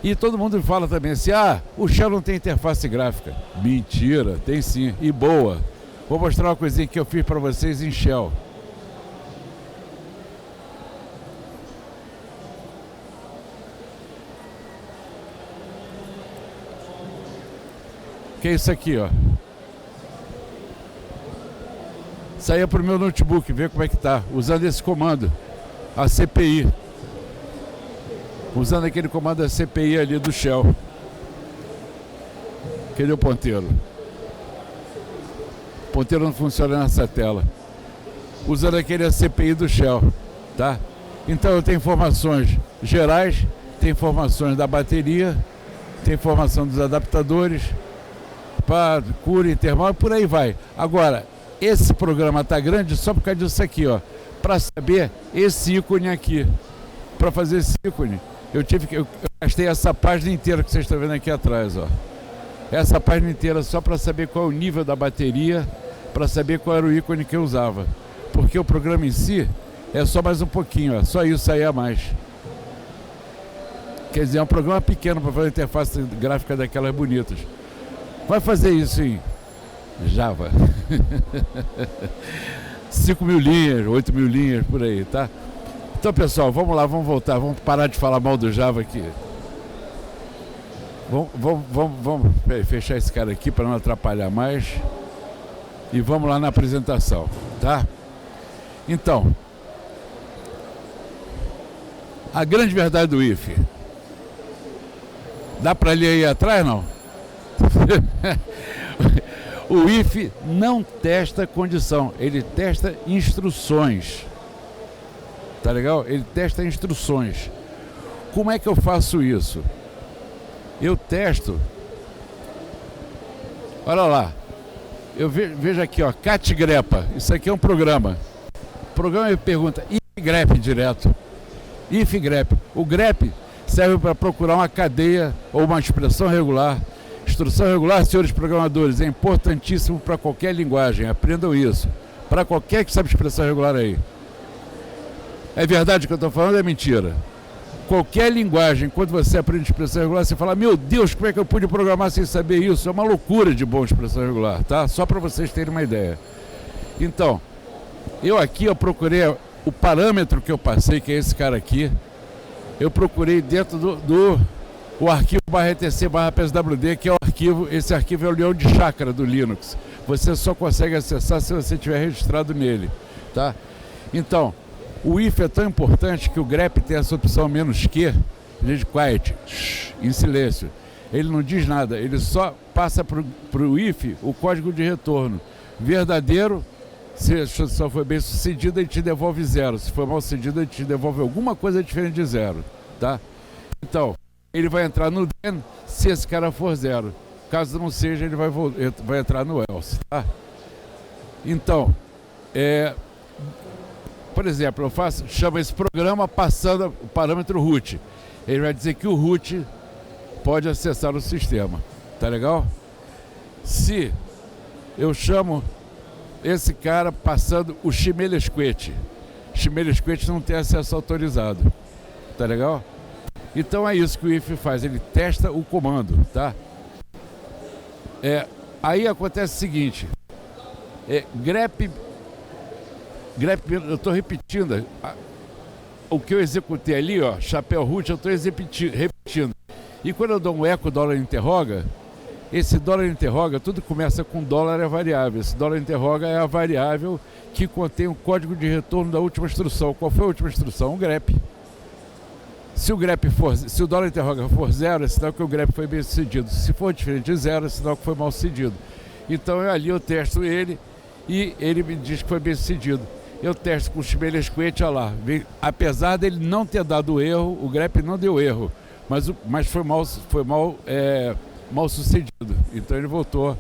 E todo mundo fala também assim, o Shell não tem interface gráfica. Mentira, tem sim, e boa. Vou mostrar uma coisinha que eu fiz para vocês em Shell. Que é isso aqui, ó. Saía para o meu notebook, ver como é que tá, usando esse comando, a CPI. Usando aquele comando da CPI ali do Shell. Cadê o ponteiro? O ponteiro não funciona nessa tela. Usando aquele CPI do Shell, tá? Então eu tenho informações gerais, tem informações da bateria, tem informação dos adaptadores, para cura termal e por aí vai. Agora, esse programa tá grande só por causa disso aqui, ó. Para saber esse ícone aqui. Para fazer esse ícone, eu gastei essa página inteira que vocês estão vendo aqui atrás, ó. Essa página inteira só para saber qual é o nível da bateria, para saber qual era o ícone que eu usava. Porque o programa em si é só mais um pouquinho, ó. Só isso aí a mais. Quer dizer, é um programa pequeno para fazer uma interface gráfica daquelas bonitas. Vai fazer isso em Java. 5.000 linhas, 8.000 linhas, por aí, tá? Então, pessoal, vamos lá, vamos voltar. Vamos parar de falar mal do Java aqui. Vamos fechar esse cara aqui para não atrapalhar mais. E vamos lá na apresentação, tá? Então, a grande verdade do IF. Dá para ler aí atrás, não? O IF não testa condição, ele testa instruções. Tá legal? Ele testa instruções. Como é que eu faço isso? Eu testo. Olha lá. Eu vejo aqui, ó, catgrepa. Isso aqui é um programa. O programa me pergunta if grep direto. If grep. O grep serve para procurar uma cadeia ou uma expressão regular. Instrução regular, senhores programadores, é importantíssimo para qualquer linguagem. Aprendam isso. Para qualquer que sabe expressão regular aí. É verdade o que eu estou falando ou é mentira? Qualquer linguagem, quando você aprende expressão regular, você fala, meu Deus, como é que eu pude programar sem saber isso? É uma loucura de boa expressão regular, tá? Só para vocês terem uma ideia. Então, eu procurei o parâmetro que eu passei, que é esse cara aqui, eu procurei dentro o arquivo /etc/pswd, que é o arquivo, esse arquivo é o leão de chácara do Linux. Você só consegue acessar se você tiver registrado nele, tá? Então, o if é tão importante que o grep tem essa opção "-q", de quiet, em silêncio. Ele não diz nada, ele só passa para o if o código de retorno. Verdadeiro, se a instrução foi bem sucedida, ele te devolve 0. Se foi mal sucedida, ele te devolve alguma coisa diferente de 0, tá? Então, ele vai entrar no then se esse cara for 0. Caso não seja, ele vai entrar no else, tá? Então, por exemplo, eu chamo esse programa passando o parâmetro root. Ele vai dizer que o root pode acessar o sistema, tá legal? Se eu chamo esse cara passando o Chimelesquete não tem acesso autorizado, tá legal? Então é isso que o if faz, ele testa o comando, tá? Aí acontece o seguinte, grep, eu estou repetindo o que eu executei ali, ó, chapéu root, eu estou repetindo. E quando eu dou um eco $interroga, esse $interroga, tudo começa com $, é variável. Esse $interroga é a variável que contém o código de retorno da última instrução. Qual foi a última instrução? O grep. Se o $interroga for 0, é sinal que o grep foi bem sucedido. Se for diferente de 0, é sinal que foi mal sucedido. Então ali eu testo ele e ele me diz que foi bem sucedido. Eu testo com o Chimelesquete, olha lá. Apesar dele não ter dado erro, o grep não deu erro, mas foi mal sucedido. Então ele voltou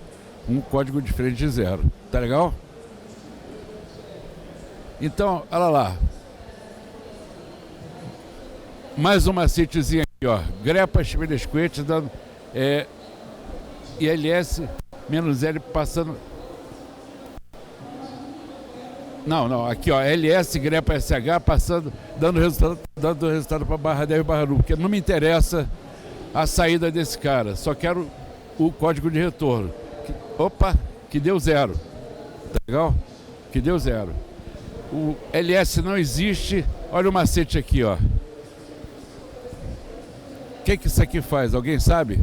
um código diferente de 0. Tá legal? Então, olha lá. Mais um macetezinho aqui, ó. Grepa Chimelesquete dando ILS-L passando. Não, aqui ó, LS grepa SH passando, dando resultado para /dev/nu, porque não me interessa a saída desse cara, só quero o código de retorno. Opa, que deu 0. Tá legal? Que deu 0. O ls não existe. Olha o macete aqui, ó. O que isso aqui faz? Alguém sabe?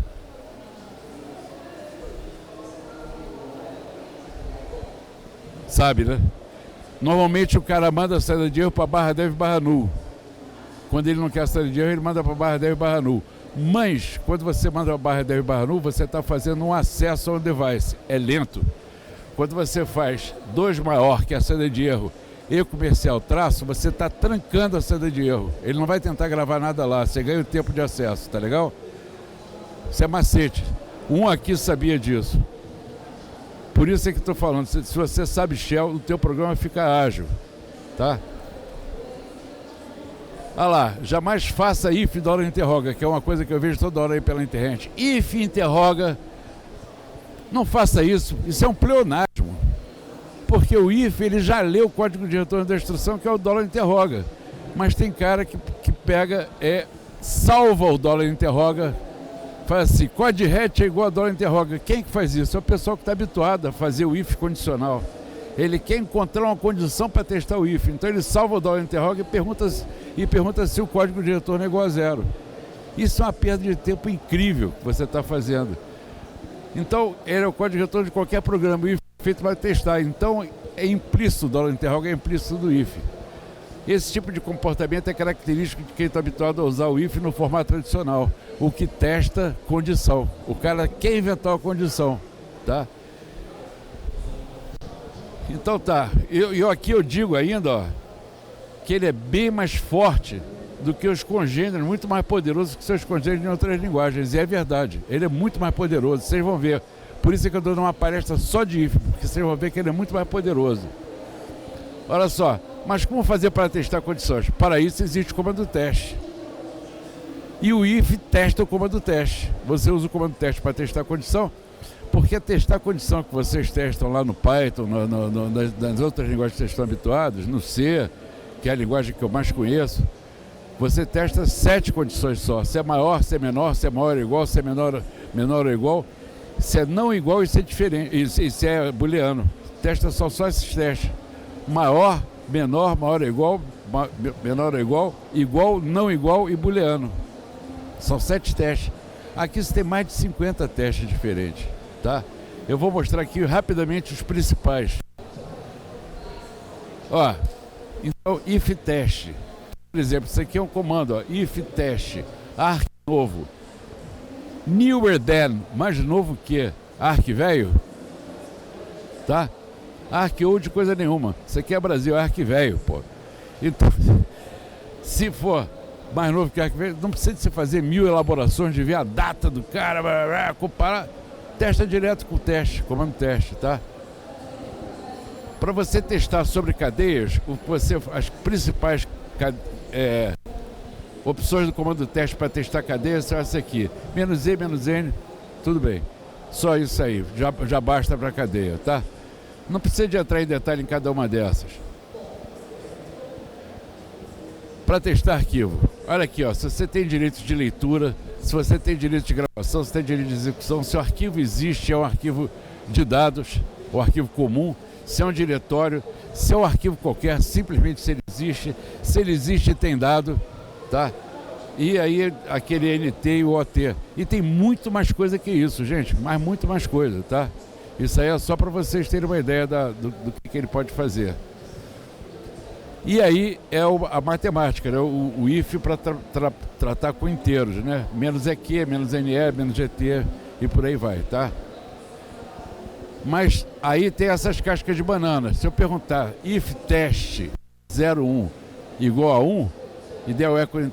Sabe, né? Normalmente o cara manda a saída de erro para barra dev barra null. Quando ele não quer a saída de erro, ele manda para barra dev barra null. Mas, quando você manda para barra dev barra null, você está fazendo um acesso ao device. É lento. Quando você faz 2 maior, que é a saída de erro, e comercial traço, você está trancando a saída de erro. Ele não vai tentar gravar nada lá. Você ganha o tempo de acesso, tá legal? Isso é macete. Um aqui sabia disso. Por isso é que estou falando, se você sabe Shell, o teu programa fica ágil, tá? Olha lá, jamais faça if $interroga, que é uma coisa que eu vejo toda hora aí pela internet. If interroga, não faça isso, isso é um pleonasmo. Porque o if, ele já lê o código de retorno da instrução, que é o $interroga. Mas tem cara que pega, salva o $interroga, faz assim, code hat é igual a $interroga. Quem que faz isso? É o pessoal que está habituado a fazer o if condicional. Ele quer encontrar uma condição para testar o if. Então ele salva o $interroga e pergunta se o código de retorno é igual a 0. Isso é uma perda de tempo incrível que você está fazendo. Então, ele é o código de retorno de qualquer programa, o if é feito para testar. Então, é implícito, o $interroga é implícito do if. Esse tipo de comportamento é característico de quem está habituado a usar o if no formato tradicional, o que testa condição. O cara quer inventar a condição, tá? Então tá, aqui eu digo ainda, ó, que ele é bem mais forte do que os congêneres, muito mais poderoso que seus congêneres em outras linguagens, e é verdade, ele é muito mais poderoso, vocês vão ver. Por isso é que eu estou dando uma palestra só de if, porque vocês vão ver que ele é muito mais poderoso. Olha só, mas como fazer para testar condições? Para isso existe o comando teste. E o if testa o comando teste. Você usa o comando teste para testar a condição, porque testar a condição que vocês testam lá no Python, nas outras linguagens que vocês estão habituados, no C, que é a linguagem que eu mais conheço, você testa 7 condições só. Se é maior, se é menor, se é maior ou igual, se é menor ou igual, se é não igual e se é diferente, e se é booleano. Testa só esses testes. Maior, menor, maior ou igual, menor ou igual, não igual e booleano. São 7 testes. Aqui você tem mais de 50 testes diferentes, tá? Eu vou mostrar aqui rapidamente os principais. Ó, então, if teste. Por exemplo, isso aqui é um comando, ó, if teste, arc novo. Newer than, mais novo que arc velho, tá? Arc old coisa nenhuma. Isso aqui é Brasil, arc velho, pô. Então, se for mais novo que arc velho, não precisa de você fazer 1000 elaborações de ver a data do cara, comparar. Testa direto com o teste, comando teste, tá? Para você testar sobre cadeias, as principais opções do comando teste para testar cadeias são essa aqui. -e, -n, tudo bem. Só isso aí, já basta para cadeia, tá? Não precisa de entrar em detalhe em cada uma dessas. Para testar arquivo, olha aqui, ó, se você tem direito de leitura, se você tem direito de gravação, se tem direito de execução, se o arquivo existe, é um arquivo de dados, um arquivo comum, se é um diretório, se é um arquivo qualquer, simplesmente se ele existe tem dado, tá? E aí aquele NT e o OT. E tem muito mais coisa que isso, gente, mas muito mais coisa, tá? Isso aí é só para vocês terem uma ideia do que ele pode fazer. E aí é a matemática, né? O if para tratar com inteiros, né? Menos EQ, menos NE, menos GT e por aí vai, tá? Mas aí tem essas cascas de banana. Se eu perguntar if teste 01 igual a 1 e der o eco vai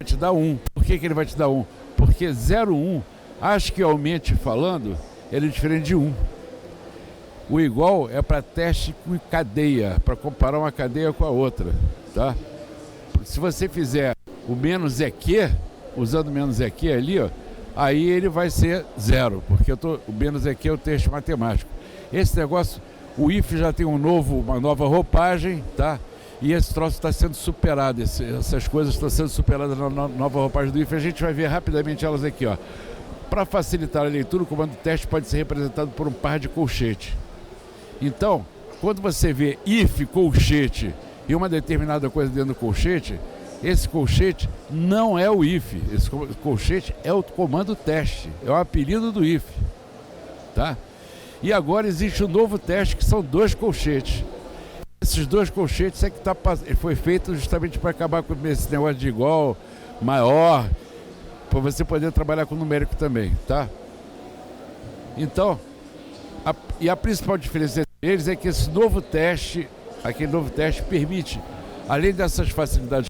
te dar 1. Por que ele vai te dar 1? Porque 01, ascialmente falando, ele é diferente de 1. O igual é para teste com cadeia, para comparar uma cadeia com a outra, tá? Se você fizer o menos EQ, usando o menos EQ ali, ó, aí ele vai ser 0, porque o menos EQ é o teste matemático. Esse negócio, o if já tem uma nova roupagem, tá? E esse troço está sendo superado, essas coisas estão sendo superadas na nova roupagem do IFE. A gente vai ver rapidamente elas aqui, ó. Para facilitar a leitura, o comando teste pode ser representado por um par de colchetes. Então, quando você vê IF colchete e uma determinada coisa dentro do colchete, esse colchete não é o IF. Esse colchete é o comando teste, é o apelido do IF. Tá? E agora existe um novo teste que são 2 colchetes. Esses 2 colchetes é que foi feito justamente para acabar com esse negócio de igual, maior, para você poder trabalhar com numérico também, tá? Então, a principal diferença entre eles é que esse novo teste, aquele novo teste permite, além dessas facilidades,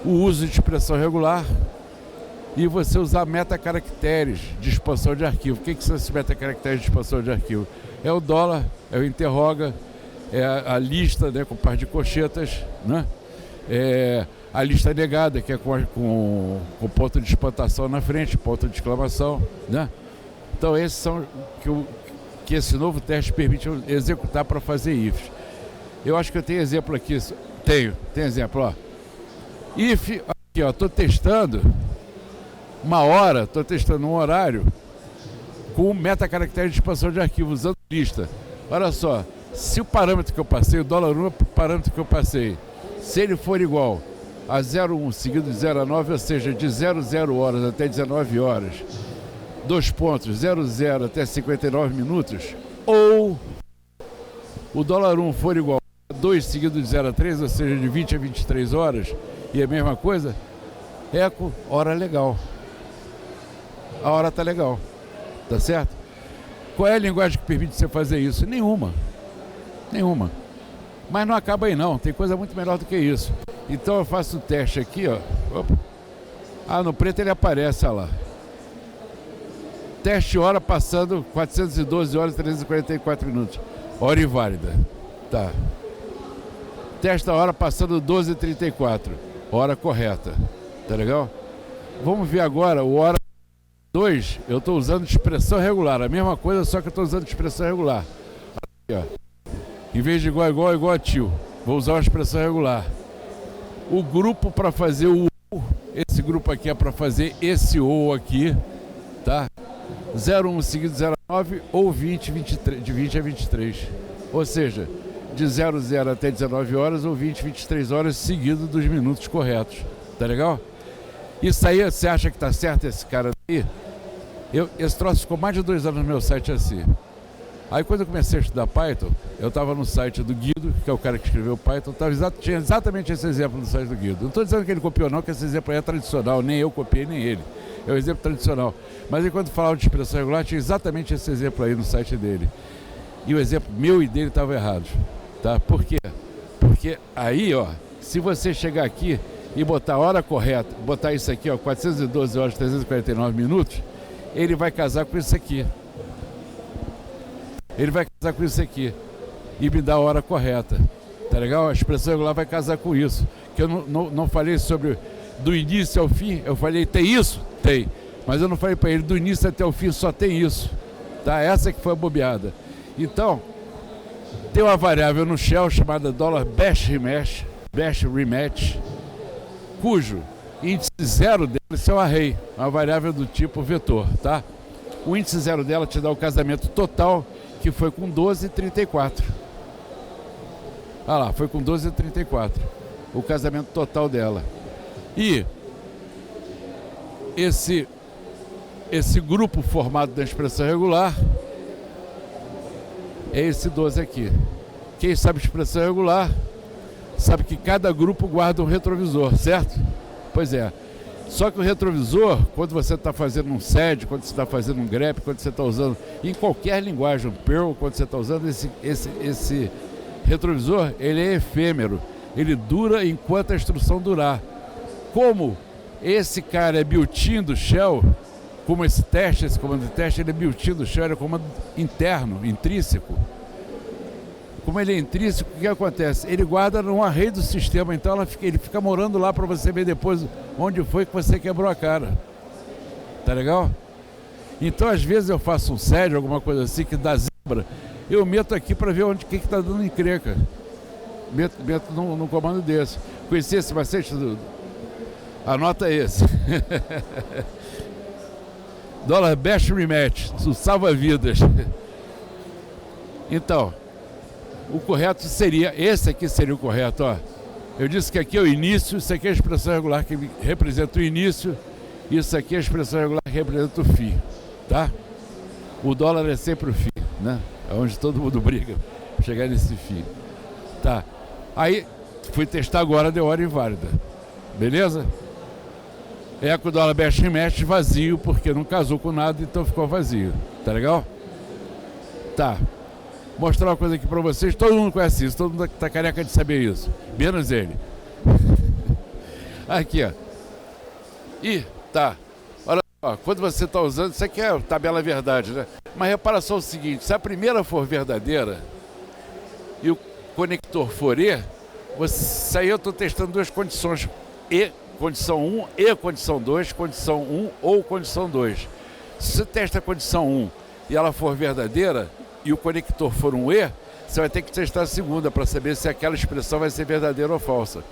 o uso de expressão regular e você usar metacaracteres de expansão de arquivo. O que são esses metacaracteres de expansão de arquivo? É o dólar, é o interroga, é a lista, né, com par de colchetas, né? É a lista negada, que é com ponto de espantação na frente, ponto de exclamação, né? Então esses são que esse novo teste permite executar para fazer ifs. Eu acho que eu tenho exemplo aqui. Tem exemplo, ó. If, aqui, ó, estou testando uma hora, estou testando um horário com metacaractere de expansão de arquivo, usando lista. Olha só, se o parâmetro que eu passei, o $1 é o parâmetro que eu passei, se ele for igual a 0,1 seguido de 0 a 9, ou seja, de 00 horas até 19 horas, 2 pontos, 00 até 59 minutos, ou o $1 for igual a 2 seguido de 0 a 3, ou seja, de 20 a 23 horas, e a mesma coisa, eco, hora legal. A hora tá legal, tá certo? Qual é a linguagem que permite você fazer isso? Nenhuma. Mas não acaba aí não, tem coisa muito melhor do que isso. Então eu faço o teste aqui, ó. Opa. Ah, no preto ele aparece, olha lá. Teste hora passando 412 horas e 344 minutos. Hora inválida. Tá. Teste a hora passando 12h34. Hora correta. Tá legal? Vamos ver agora o hora 2. Eu estou usando expressão regular. A mesma coisa, só que eu estou usando expressão regular. Aqui, ó. Em vez de igual a tio, vou usar uma expressão regular. O grupo para fazer o ou, esse grupo aqui é para fazer esse ou aqui, tá? 01 seguido de 09 ou 20, 23, de 20 a 23. Ou seja, de 00 até 19 horas ou 20, 23 horas seguido dos minutos corretos. Tá legal? Isso aí, você acha que tá certo esse cara aí? Esse troço ficou mais de 2 anos no meu site assim. Aí quando eu comecei a estudar Python, eu estava no site do Guido, que é o cara que escreveu Python, tinha exatamente esse exemplo no site do Guido. Não estou dizendo que ele copiou não, que esse exemplo aí é tradicional, nem eu copiei, nem ele. É um exemplo tradicional. Mas enquanto falava de expressão regular, tinha exatamente esse exemplo aí no site dele. E o exemplo meu e dele estavam errados. Tá? Por quê? Porque aí, ó, se você chegar aqui e botar a hora correta, botar isso aqui, ó, 412 horas e 349 minutos, ele vai casar com isso aqui. Ele vai casar com isso aqui e me dá a hora correta, tá legal? A expressão regular vai casar com isso, que eu não falei sobre do início ao fim, eu falei tem isso? Tem, mas eu não falei para ele do início até o fim só tem isso, tá? Essa que foi a bobeada. Então, tem uma variável no shell chamada $bash rematch, cujo índice zero dela é um array, uma variável do tipo vetor, tá? O índice zero dela te dá o casamento total, que foi com 12,34. Ah lá, foi com 12,34. O casamento total dela. E esse grupo formado da expressão regular é esse 12 aqui. Quem sabe expressão regular sabe que cada grupo guarda um retrovisor, certo? Pois é. Só que o retrovisor, quando você está fazendo um SED, quando você está fazendo um grep, quando você está usando, em qualquer linguagem, Perl, quando você está usando esse retrovisor, ele é efêmero. Ele dura enquanto a instrução durar. Como esse cara é built-in do shell, como esse comando de teste, ele é built-in do shell, ele é comando interno, intrínseco. Como ele é intrínseco, o que acontece? Ele guarda num array do sistema, então ele fica morando lá para você ver depois onde foi que você quebrou a cara. Tá legal? Então, às vezes eu faço um SED, alguma coisa assim, que dá zebra, eu meto aqui para ver onde que está dando encrenca. meto num comando desse. Conheci esse macete, Dudu? Anota esse. Dólar Best Rematch, salva-vidas. Então, o correto seria, esse aqui seria o correto, ó. Eu disse que aqui é o início, isso aqui é a expressão regular que representa o início, isso aqui é a expressão regular que representa o fim, tá? O dólar é sempre o fim, né? É onde todo mundo briga para chegar nesse fim. Tá. Aí, fui testar agora, deu hora inválida. Beleza? Com o dólar Best Rematch vazio, porque não casou com nada, então ficou vazio. Tá legal? Tá. Mostrar uma coisa aqui pra vocês. Todo mundo conhece isso, todo mundo tá careca de saber isso. Menos ele. Aqui, ó. Tá. Olha só, quando você tá usando, isso aqui é tabela verdade, né? Mas repara só o seguinte, se a primeira for verdadeira e o conector for E, isso aí eu tô testando duas condições. Condição 1 e condição 2, condição 1 ou condição 2. Se você testa a condição 1 e ela for verdadeira e o conector for um E, você vai ter que testar a segunda para saber se aquela expressão vai ser verdadeira ou falsa.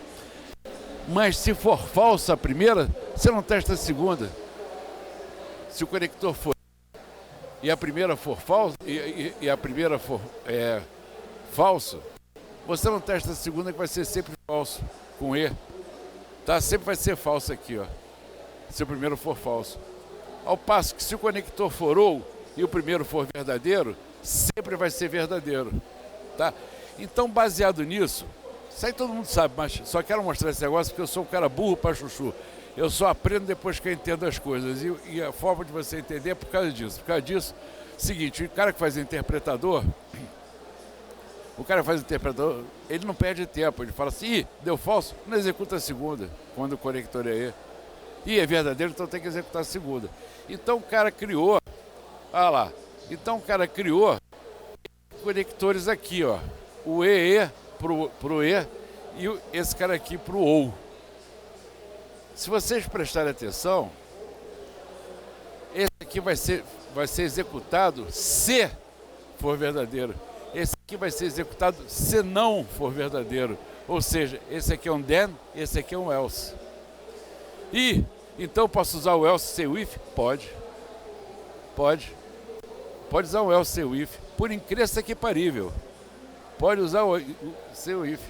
Mas se for falsa a primeira, você não testa a segunda. Se o conector for e a primeira for falsa e a primeira for falso, você não testa a segunda, que vai ser sempre falso com E. Tá? Sempre vai ser falso aqui, ó. Se o primeiro for falso. Ao passo que se o conector for OU e o primeiro for verdadeiro, sempre vai ser verdadeiro. Tá? Então, baseado nisso, isso aí todo mundo sabe, mas só quero mostrar esse negócio porque eu sou um cara burro para chuchu. Eu só aprendo depois que eu entendo as coisas. E a forma de você entender é por causa disso. Por causa disso, seguinte, o cara que faz interpretador, ele não perde tempo. Ele fala assim, deu falso, não executa a segunda, quando o conector é E. É verdadeiro, então tem que executar a segunda. Então o cara criou, conectores aqui, ó. O EE pro E e esse cara aqui pro OU. Se vocês prestarem atenção, esse aqui vai ser executado se for verdadeiro. Esse aqui vai ser executado se não for verdadeiro. Ou seja, esse aqui é um then, esse aqui é um else. E, então, posso usar o else sem o if? Pode. Pode usar o else sem o if. Por incrível que parível. Pode usar o sem o if.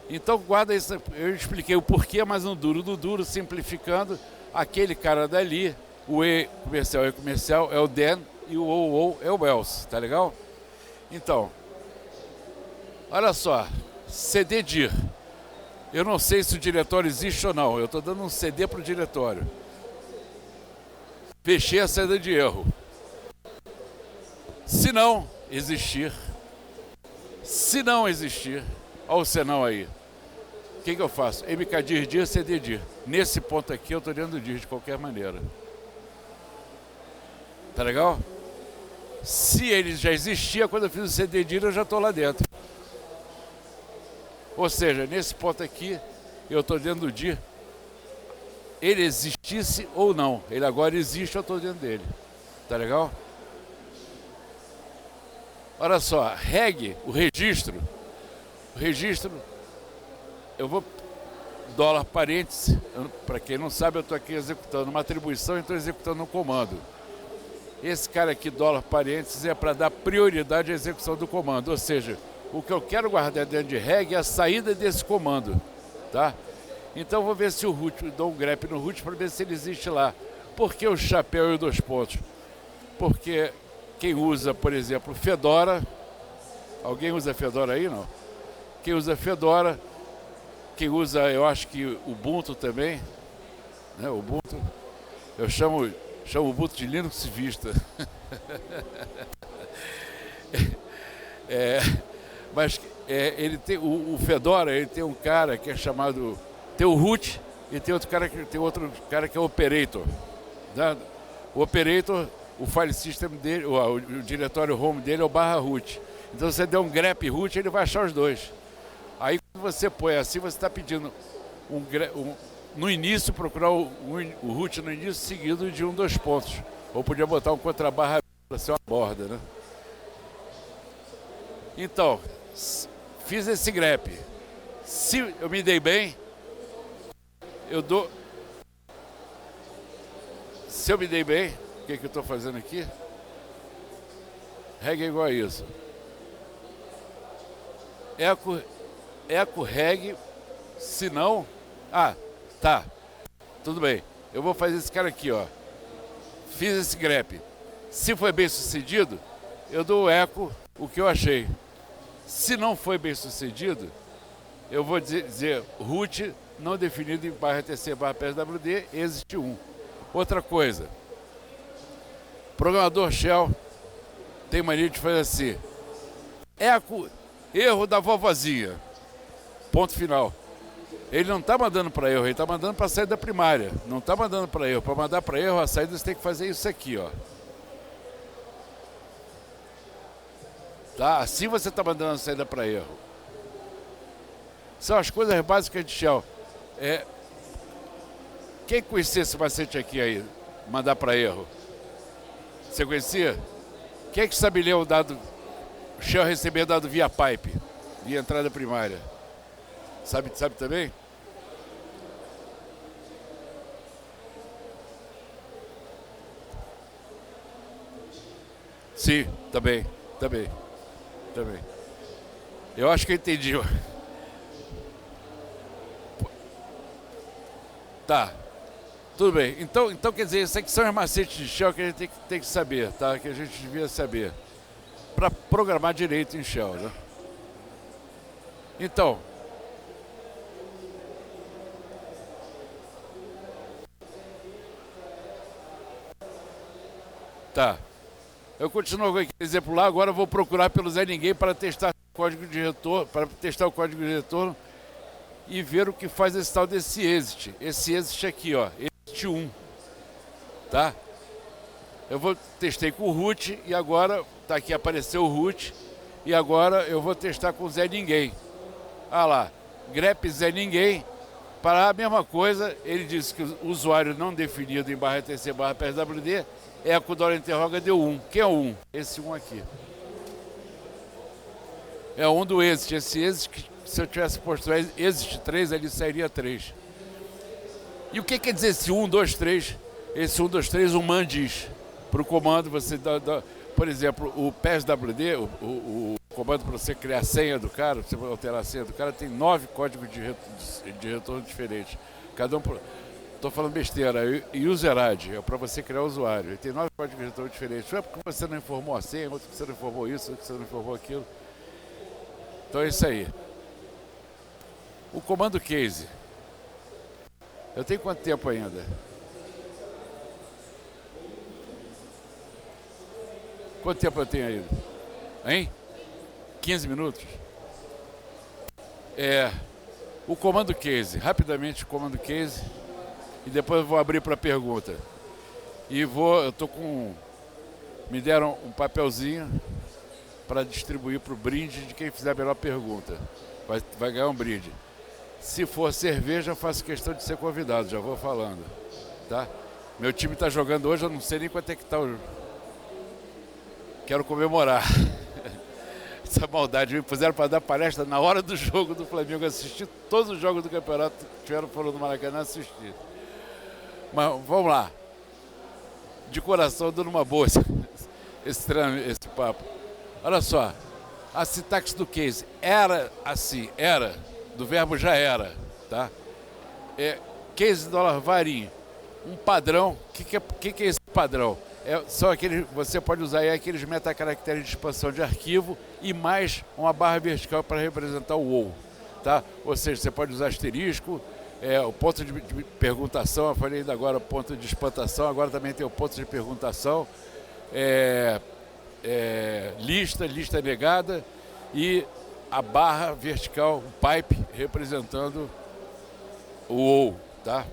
Então, guarda isso. Eu expliquei o porquê, mas no duro, simplificando, aquele cara dali, o E comercial é o then, e o OU é o else, tá legal? Então, olha só, CD dir. Eu não sei se o diretório existe ou não, eu estou dando um CD para o diretório. Fechei a saída de erro. Se não existir, olha o senão aí. O que eu faço? mkdir dir, CD dir. Nesse ponto aqui eu estou dentro do dir de qualquer maneira. Tá legal? Se ele já existia, quando eu fiz o CD dir, eu já estou lá dentro. Ou seja, nesse ponto aqui, eu estou dentro do dir. Ele existisse ou não. Ele agora existe, eu estou dentro dele. Tá legal? Olha só, reg, o registro, eu vou, dólar parênteses, para quem não sabe, eu estou aqui executando uma atribuição e estou executando um comando. Esse cara aqui, dólar parênteses, é para dar prioridade à execução do comando, ou seja, o que eu quero guardar dentro de reg é a saída desse comando, tá? Então eu vou ver se o root, dou um grep no root para ver se ele existe lá. Por que o chapéu e os 2 pontos? Porque quem usa, por exemplo, Fedora, alguém usa Fedora aí, não? Quem usa Fedora, quem usa, eu acho que Ubuntu também, né? Ubuntu, eu chamo o Ubuntu de Linux Vista. Mas ele tem o Fedora, ele tem um cara que é chamado, tem o root e tem outro cara que é o operator, né? O operator, o file system dele, o diretório home dele é o /root. Então você der um grep root, ele vai achar os dois. Aí quando você põe assim, você está pedindo no início, procurar o root no início seguido de 2 pontos. Ou podia botar um contrabarra para ser uma borda, né? Então, fiz esse grep. Se eu me dei bem, eu dou... Se eu me dei bem, o que eu estou fazendo aqui? Reg é igual a isso. Eco, reg, se não... Ah, tá. Tudo bem. Eu vou fazer esse cara aqui, ó. Fiz esse grep. Se foi bem sucedido, eu dou o eco, o que eu achei. Se não foi bem sucedido, eu vou dizer root não definido em /tc/pswd, existe 1. Outra coisa. Programador shell tem mania de fazer assim. Eco, erro da vovozinha. Ponto final. Ele não está mandando para erro, ele está mandando para a saída primária. Não está mandando para erro. Para mandar para erro, a saída você tem que fazer isso aqui, ó. Tá? Assim você está mandando a saída para erro. São as coisas básicas de shell. Quem conhecia esse macete aqui aí? Mandar para erro. Você conhecia? Quem que sabe ler o dado, o shell receber dado via pipe, via entrada primária? Sabe também? Sim, também. Eu acho que eu entendi. Tá. Tudo bem. Então quer dizer, isso aqui são os macetes de shell que a gente tem que saber, tá? Que a gente devia saber. Para programar direito em shell, né? Então. Tá. Eu continuo com aquele exemplo lá, agora eu vou procurar pelo Zé Ninguém para testar o código de retorno, e ver o que faz esse tal desse exit. Esse exit aqui, ó, exit 1, tá? Testei com o root e agora, tá aqui, apareceu o root, e agora eu vou testar com o Zé Ninguém. Ah lá, grep Zé Ninguém, para a mesma coisa, ele disse que o usuário não definido em /tc/pswd, eco $interroga deu 1. Quem é o 1? Esse 1 aqui. É o 1 do exit. Esse exit, se eu tivesse posto exit 3, ele sairia 3. E o que quer dizer esse 1, 2, 3? Esse 1, 2, 3, o man diz. Para o comando, você dá, por exemplo, o pswd, o comando para você criar a senha do cara, você vai alterar a senha do cara, tem 9 códigos de retorno diferentes. Cada um... Estou falando besteira, userad, é para você criar o usuário. Ele tem 9 códigos de retorno diferentes. Um é porque você não informou a senha, outro que você não informou isso, outro que você não informou aquilo. Então é isso aí. O comando case. Eu tenho quanto tempo ainda? Quanto tempo eu tenho ainda? Hein? 15 minutos? O comando case. Rapidamente o comando case. E depois eu vou abrir para pergunta. Eu tô com... Me deram um papelzinho para distribuir para o brinde de quem fizer a melhor pergunta. Vai ganhar um brinde. Se for cerveja, eu faço questão de ser convidado, já vou falando. Tá? Meu time está jogando hoje, eu não sei nem quanto é que está o... Quero comemorar. Essa maldade. Me puseram para dar palestra na hora do jogo do Flamengo. Assisti todos os jogos do campeonato que tiveram fora do Maracanã, assisti. Mas vamos lá. De coração, dando uma boa esse papo. Olha só. A sintaxe do case era assim, do verbo já era, tá? Case $var. Um padrão. O que é esse padrão? Você pode usar aí aqueles metacaracteres de expansão de arquivo e mais uma barra vertical para representar o ou, tá? Ou seja, você pode usar asterisco, o ponto de perguntação, eu falei ainda agora o ponto de espantação, agora também tem o ponto de perguntação, lista negada e a barra vertical, o pipe, representando o ou, tá?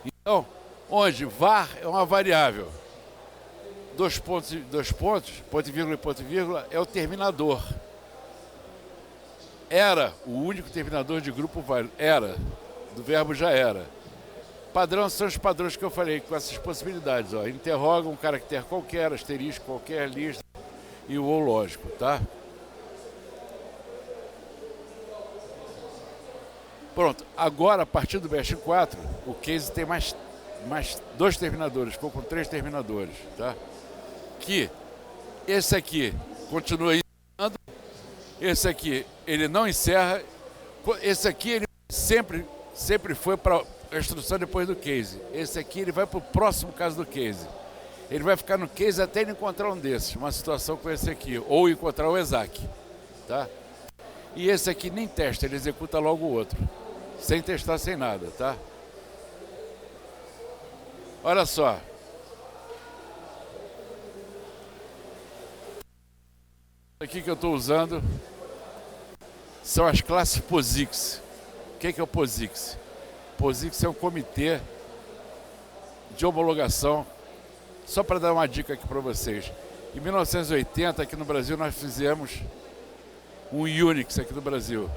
Então, onde var é uma variável, dois pontos, ponto e vírgula, é o terminador. Era o único terminador de grupo válido. Era, do verbo já era. Padrão são os padrões que eu falei, com essas possibilidades. Ó. Interroga um caractere qualquer, asterisco qualquer, lista e o ou lógico, tá? Pronto, agora a partir do BS4, o case tem mais 2 terminadores, ficou com 3 terminadores, tá? Que esse aqui continua encerrando, esse aqui ele não encerra, esse aqui ele sempre foi para a instrução depois do case. Esse aqui ele vai para o próximo caso do case. Ele vai ficar no case até ele encontrar um desses, uma situação com esse aqui, ou encontrar o ESAC, tá? E esse aqui nem testa, ele executa logo o outro, sem testar, sem nada, tá? Olha só. Isso aqui que eu estou usando são as classes POSIX. O que é o POSIX? POSIX é um comitê de homologação. Só para dar uma dica aqui para vocês. Em 1980, aqui no Brasil, nós fizemos um Unix aqui no Brasil.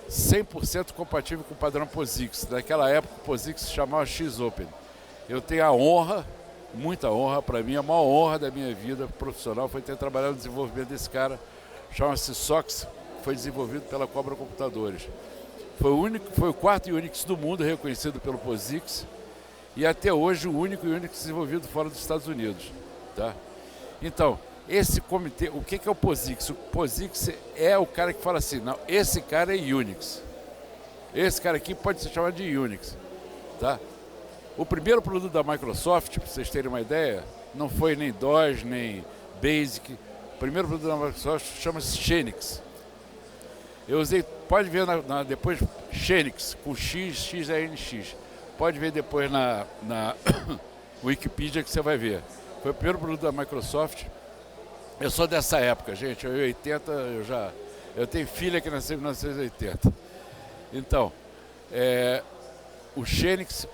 100% compatível com o padrão POSIX. Naquela época, o POSIX se chamava X-Open. Eu tenho a honra, muita honra para mim, a maior honra da minha vida profissional foi ter trabalhado no desenvolvimento desse cara. Chama-se SOX, foi desenvolvido pela Cobra Computadores. Foi o quarto Unix do mundo reconhecido pelo POSIX e até hoje o único Unix desenvolvido fora dos Estados Unidos. Tá? Então, esse comitê, o que é o POSIX? O POSIX é o cara que fala assim, não, esse cara é Unix. Esse cara aqui pode ser chamado de Unix. Tá? O primeiro produto da Microsoft, para vocês terem uma ideia, não foi nem DOS, nem BASIC. O primeiro produto da Microsoft chama-se Xenix. Eu usei, pode ver depois Xenix, com X, XANX. Pode ver depois na Wikipedia que você vai ver. Foi o primeiro produto da Microsoft. Eu sou dessa época, gente. Eu em 80, eu tenho filha que nasceu em 1980. Então, o Xenix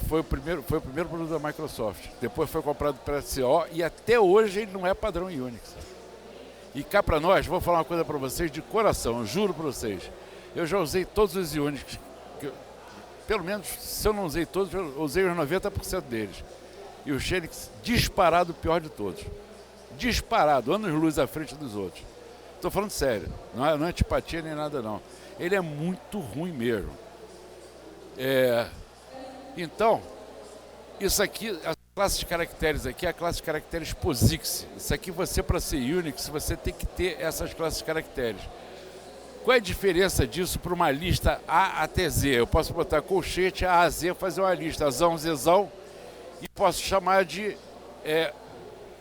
foi o primeiro produto da Microsoft. Depois foi comprado pela CO e até hoje ele não é padrão Unix. E cá para nós, vou falar uma coisa para vocês de coração, eu juro para vocês. Eu já usei todos os Unix, pelo menos, se eu não usei todos, eu usei os 90% deles. E o Xenix, disparado, o pior de todos. Disparado, anos-luz à frente dos outros. Estou falando sério, não é antipatia nem nada não. Ele é muito ruim mesmo. Então, isso aqui, a classe de caracteres aqui é a classe de caracteres POSIX. Isso aqui você, para ser Unix, você tem que ter essas classes de caracteres. Qual é a diferença disso para uma lista A até Z? Eu posso botar colchete A a Z, fazer uma lista, Azão, Zezão, e posso chamar de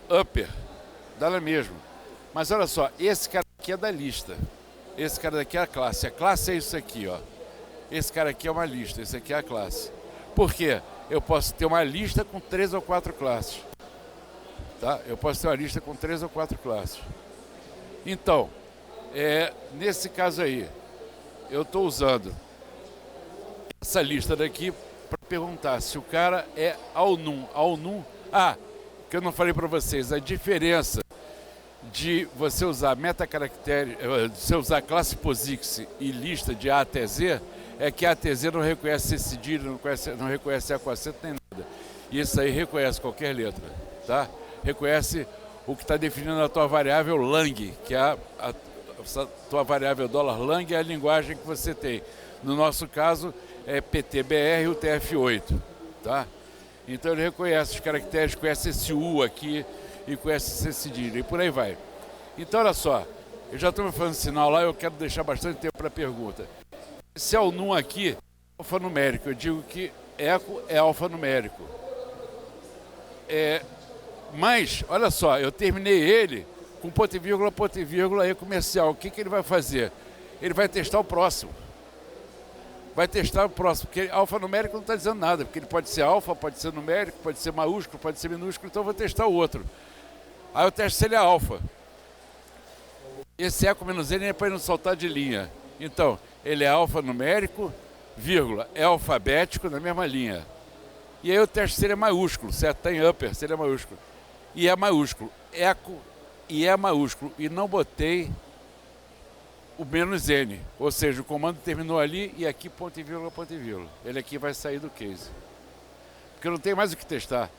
upper, dá na mesma. Mas olha só, esse cara aqui é da lista. Esse cara daqui é a classe. A classe é isso aqui, ó. Esse cara aqui é uma lista, esse aqui é a classe. Por quê? Eu posso ter uma lista com 3 ou 4 classes. Tá? Eu posso ter uma lista com 3 ou 4 classes. Então, nesse caso aí, eu estou usando essa lista daqui para perguntar se o cara é all-num. All-num, que eu não falei para vocês, a diferença de você usar metacaractere, você usar classe POSIX e lista de A até Z, é que a até Z não reconhece C cedilha, não reconhece A com acento nem nada. E isso aí reconhece qualquer letra, tá? Reconhece o que está definindo a tua variável lang, que é a tua variável $lang, é a linguagem que você tem. No nosso caso, é PTBR e o TF8, tá? Então ele reconhece os caracteres, conhece esse U aqui e conhece C cedilha, e por aí vai. Então, olha só, eu já estou me fazendo sinal lá, eu quero deixar bastante tempo para a pergunta. Esse all-num aqui é alfanumérico, eu digo que eco é alfanumérico. Mas, olha só, eu terminei ele com ponto e vírgula e comercial. O que ele vai fazer? Ele vai testar o próximo. Vai testar o próximo, porque alfanumérico não está dizendo nada, porque ele pode ser alfa, pode ser numérico, pode ser maiúsculo, pode ser minúsculo, então eu vou testar o outro. Aí eu testo se ele é alfa. Esse eco menos N é para ele não saltar de linha. Então, ele é alfanumérico, vírgula, é alfabético na mesma linha. E aí eu testo se ele é maiúsculo, certo? Está em upper, se ele é maiúsculo. E é maiúsculo, eco e é maiúsculo. E não botei o menos N, ou seja, o comando terminou ali e aqui ponto e vírgula, ponto e vírgula. Ele aqui vai sair do case. Porque eu não tenho mais o que testar.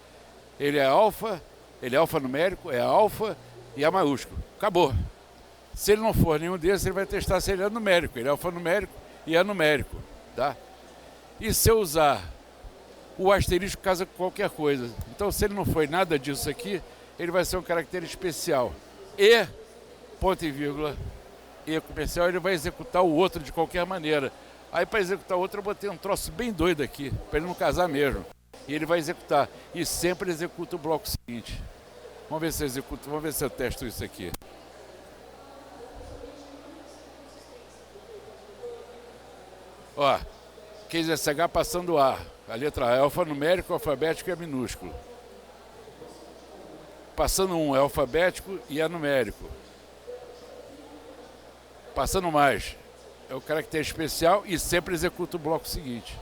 Ele é alfa, ele é alfanumérico, é alfa e é maiúsculo. Acabou. Se ele não for nenhum desses, ele vai testar se ele é numérico. Ele é alfanumérico e é numérico. tá? E se eu usar o asterisco, casa com qualquer coisa. Então, se ele não foi nada disso aqui, ele vai ser um caractere especial. E, ponto e vírgula, e comercial, ele vai executar o outro de qualquer maneira. Aí, para executar o outro, eu botei um troço bem doido aqui, para ele não casar mesmo. E ele vai executar. E sempre executa o bloco seguinte. Vamos ver se eu executo, vamos ver se eu testo isso aqui. Ó, QZSH passando A. A letra A é alfanumérico, alfabético e é minúsculo. Passando 1 é alfabético e é numérico. Passando mais é o caractere especial e sempre executa o bloco seguinte.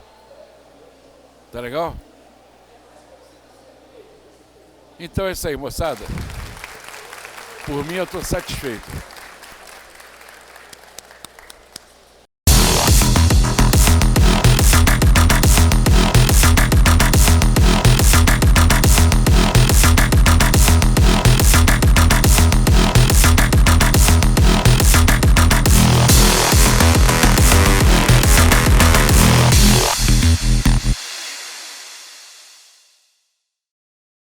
Tá legal? Então é isso aí, moçada. Por mim eu estou satisfeito.